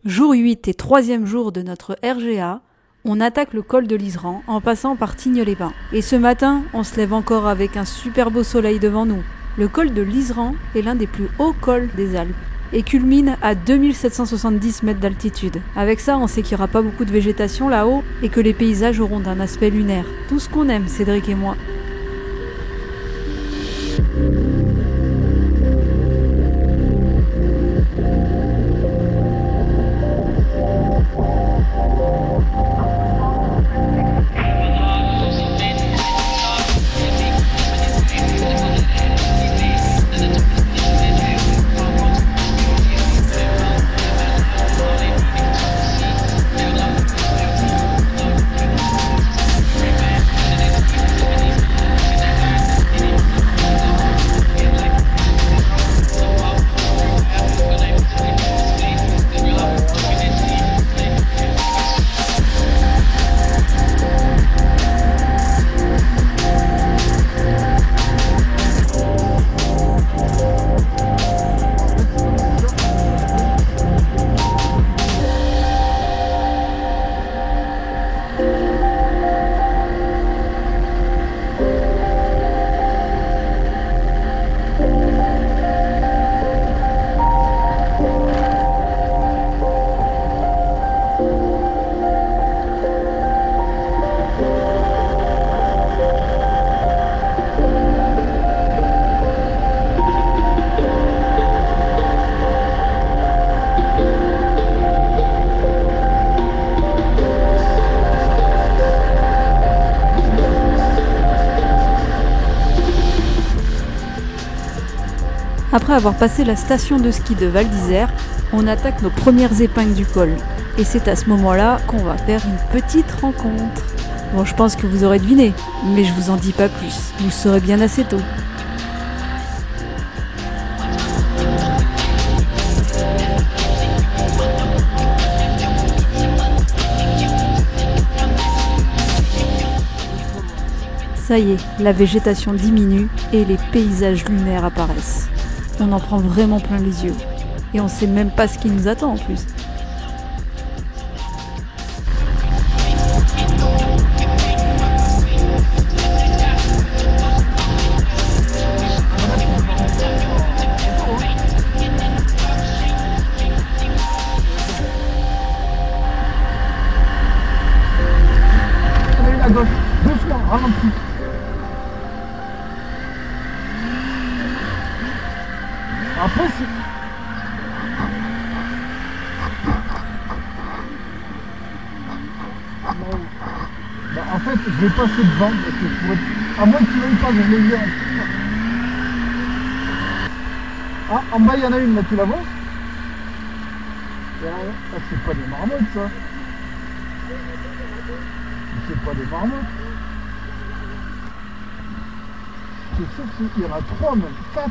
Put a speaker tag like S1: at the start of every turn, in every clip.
S1: Jour 8 et troisième jour de notre RGA, on attaque le col de l'Iseran en passant par Tignes-les-Bains. Et ce matin, on se lève encore avec un super beau soleil devant nous. Le col de l'Iseran est l'un des plus hauts cols des Alpes et culmine à 2770 mètres d'altitude. Avec ça, on sait qu'il n'y aura pas beaucoup de végétation là-haut et que les paysages auront d'un aspect lunaire. Tout ce qu'on aime, Cédric et moi. Après avoir passé la station de ski de Val d'Isère, on attaque nos premières épingles du col. Et c'est à ce moment-là qu'on va faire une petite rencontre. Bon, je pense que vous aurez deviné, mais je vous en dis pas plus. Vous le saurez bien assez tôt. Ça y est, la végétation diminue et les paysages lunaires apparaissent. On en prend vraiment plein les yeux. Et on sait même pas ce qui nous attend en plus.
S2: À gauche, doucement, ralenti. Après, c'est... Bah, en fait, je vais passer devant parce que je pourrais... À moins que tu veuilles pas que je les vienne. Ah, en bas, il y en a une, là, tu la vois? Ah, c'est pas des marmottes, ça. C'est pas des marmottes. C'est sûr qu'il y en a 3, même 4.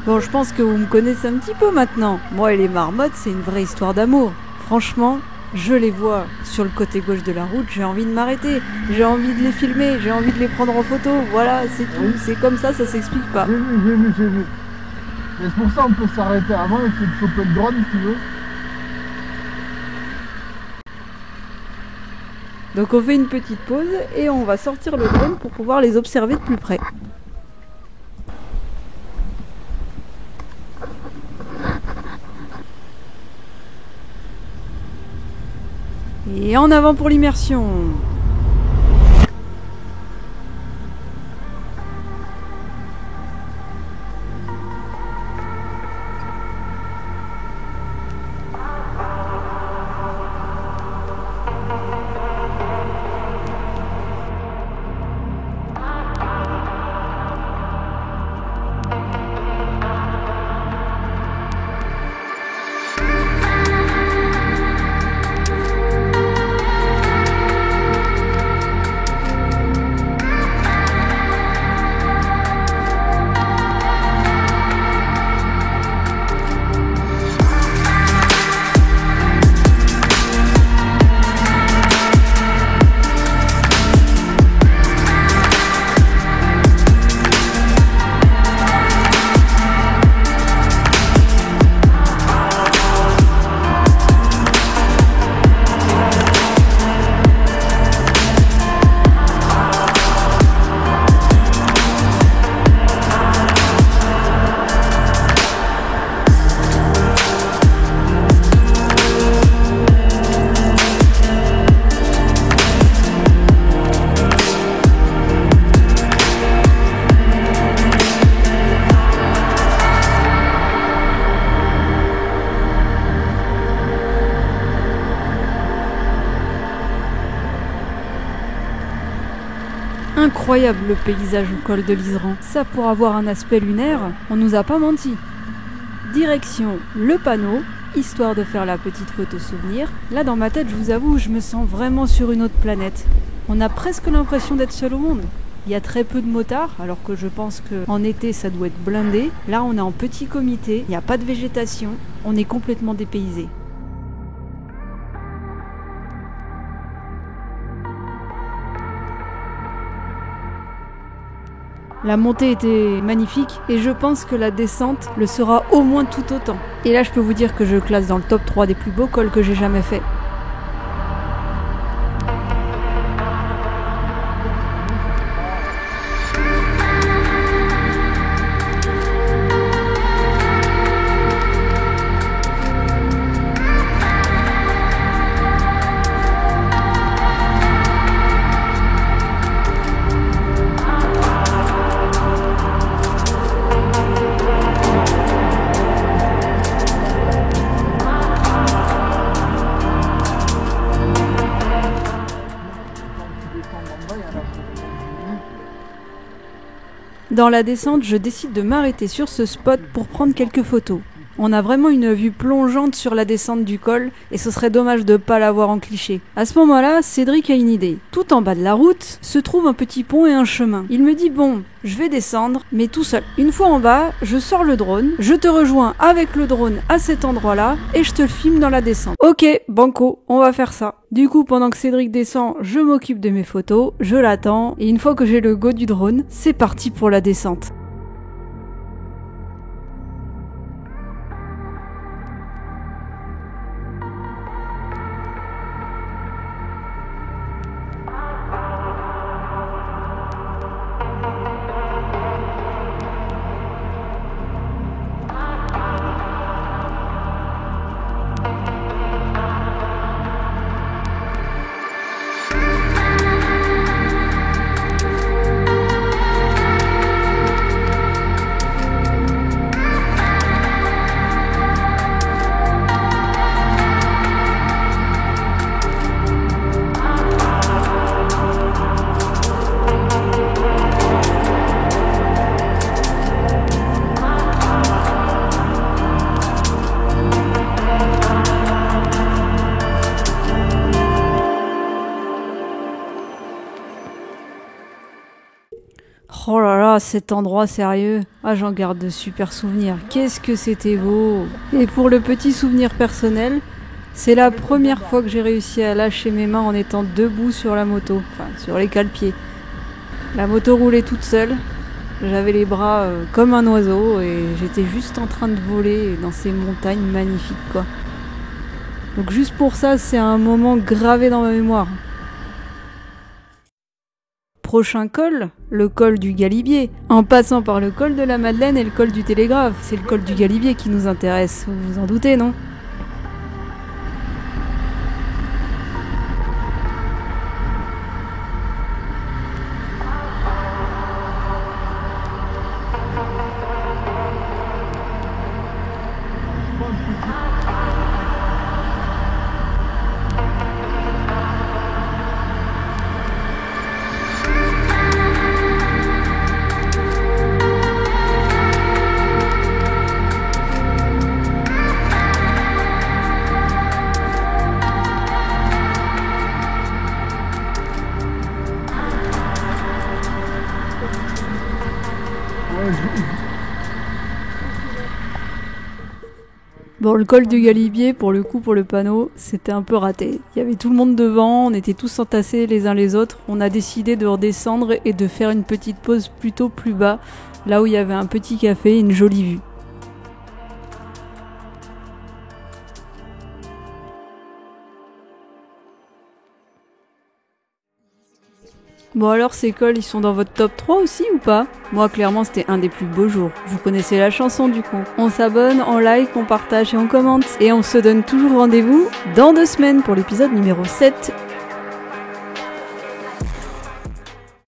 S1: Bon, je pense que vous me connaissez un petit peu maintenant. Moi et les marmottes, c'est une vraie histoire d'amour. Franchement, je les vois sur le côté gauche de la route, j'ai envie de m'arrêter. J'ai envie de les filmer, j'ai envie de les prendre en photo. Voilà, c'est tout. Oui. C'est comme ça s'explique pas.
S2: J'ai vu. Mais c'est pour ça qu'on peut s'arrêter avant et essayer de choper le drone si tu veux.
S1: Donc on fait une petite pause et on va sortir le drone pour pouvoir les observer de plus près. Et en avant pour l'immersion. Incroyable le paysage au col de l'Isran. Ça, pour avoir un aspect lunaire, on nous a pas menti. Direction le panneau, histoire de faire la petite photo souvenir. Là, dans ma tête, je vous avoue, je me sens vraiment sur une autre planète. On a presque l'impression d'être seul au monde. Il y a très peu de motards, alors que je pense qu'en été, ça doit être blindé. Là, on est en petit comité, il n'y a pas de végétation, on est complètement dépaysé. La montée était magnifique et je pense que la descente le sera au moins tout autant. Et là, je peux vous dire que je classe dans le top 3 des plus beaux cols que j'ai jamais fait. Dans la descente, je décide de m'arrêter sur ce spot pour prendre quelques photos. On a vraiment une vue plongeante sur la descente du col et ce serait dommage de ne pas l'avoir en cliché. À ce moment-là, Cédric a une idée. Tout en bas de la route se trouve un petit pont et un chemin. Il me dit bon, je vais descendre, mais tout seul. Une fois en bas, je sors le drone, je te rejoins avec le drone à cet endroit-là et je te le filme dans la descente. Ok, banco, on va faire ça. Du coup, pendant que Cédric descend, je m'occupe de mes photos, je l'attends et une fois que j'ai le go du drone, c'est parti pour la descente. Oh là là, cet endroit sérieux. Ah, j'en garde de super souvenirs. Qu'est-ce que c'était beau. Et pour le petit souvenir personnel, c'est la première fois que j'ai réussi à lâcher mes mains en étant debout sur la moto, enfin sur les cale-pieds. La moto roulait toute seule. J'avais les bras comme un oiseau et j'étais juste en train de voler dans ces montagnes magnifiques, quoi. Donc juste pour ça, c'est un moment gravé dans ma mémoire. Prochain col, le col du Galibier, en passant par le col de la Madeleine et le col du Télégraphe. C'est le col du Galibier qui nous intéresse, vous vous en doutez, non ? Bon, le col du Galibier, pour le coup, pour le panneau, c'était un peu raté. Il y avait tout le monde devant, on était tous entassés les uns les autres. On a décidé de redescendre et de faire une petite pause plutôt plus bas, là où il y avait un petit café et une jolie vue. Bon alors, ces cols, ils sont dans votre top 3 aussi ou pas ? Moi, clairement, c'était un des plus beaux jours. Vous connaissez la chanson du coup. On s'abonne, on like, on partage et on commente. Et on se donne toujours rendez-vous dans 2 semaines pour l'épisode numéro 7.